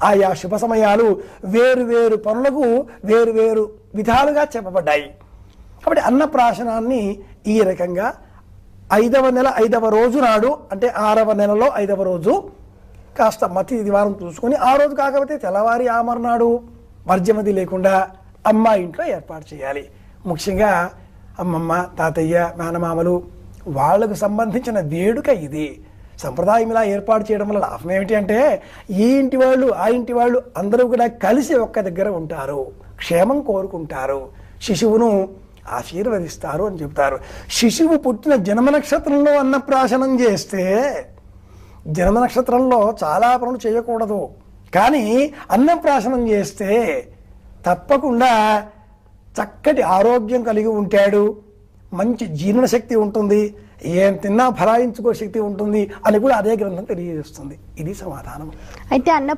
ఆయా శుభ సమయాలు వేరు వేరు పనులకు వేరు వేరు విధాలుగా చెప్పబడ్డాయి. కాబట్టి అన్నప్రాశనాన్ని ఈ రకంగా 5వ నెల 5వ రోజు నాడు, అంటే 6వ నెలలో 5వ రోజు కాస్త మతి దివారం చూసుకొని, ఆ రోజు కాకపోతే తెల్లవారి ఆమర్నాడు వర్జమతి లేకుండా అమ్మ ఇంట్లో ఏర్పాటు చేయాలి. ముఖ్యంగా అమ్మమ్మ, తాతయ్య, మేనమామలు వాళ్లకు సంబంధించిన వేడుక ఇది. సంప్రదాయం ఇలా ఏర్పాటు చేయడం వల్ల లాభం ఏమిటి అంటే, ఈ ఇంటి వాళ్ళు ఆ ఇంటి వాళ్ళు అందరూ కూడా కలిసి ఒక్క దగ్గర ఉంటారు, క్షేమం కోరుకుంటారు, శిశువును ఆశీర్వదిస్తారు అని చెప్తారు. శిశువు పుట్టిన జన్మ నక్షత్రంలో అన్నప్రాశనం చేస్తే, జన్మ నక్షత్రంలో చాలా పనులు చేయకూడదు, కానీ అన్నప్రాశనం చేస్తే తప్పకుండా చక్కటి ఆరోగ్యం కలిగి ఉంటాడు, మంచి జీర్ణశక్తి ఉంటుంది, ఏం తిన్నా ఫలాయించుకో శక్తి ఉంటుంది అని కూడా అదే గ్రంథం తెలియజేస్తుంది. ఇది సమాధానం. అయితే